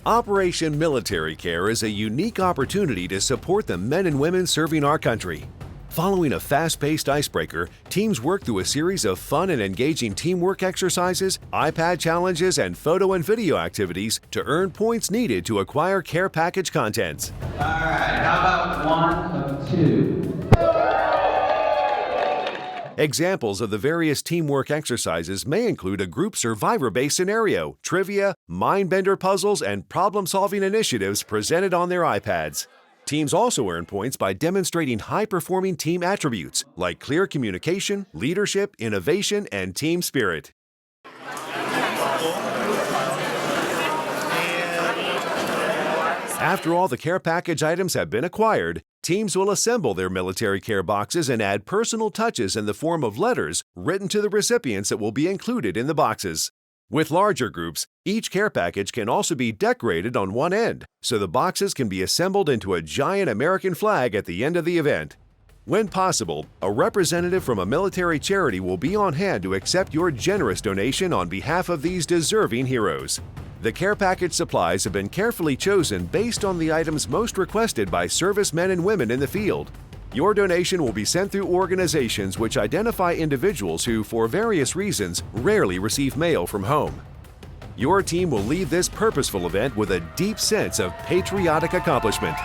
Operation Military Care is a unique opportunity to support the men and women serving our country. Following a fast-paced icebreaker, teams work through a series of fun and engaging teamwork exercises, iPad challenges, and photo and video activities to earn points needed to acquire care package contents. All right, how about one of two? Examples of the various teamwork exercises may include a group survivor-based scenario, trivia, mind-bender puzzles, and problem-solving initiatives presented on their iPads. Teams also earn points by demonstrating high-performing team attributes like clear communication, leadership, innovation, and team spirit. After all the care package items have been acquired, teams will assemble their military care boxes and add personal touches in the form of letters written to the recipients that will be included in the boxes. With larger groups, each care package can also be decorated on one end, so the boxes can be assembled into a giant American flag at the end of the event. When possible, a representative from a military charity will be on hand to accept your generous donation on behalf of these deserving heroes. The care package supplies have been carefully chosen based on the items most requested by servicemen and women in the field. Your donation will be sent through organizations which identify individuals who, for various reasons, rarely receive mail from home. Your team will leave this purposeful event with a deep sense of patriotic accomplishment.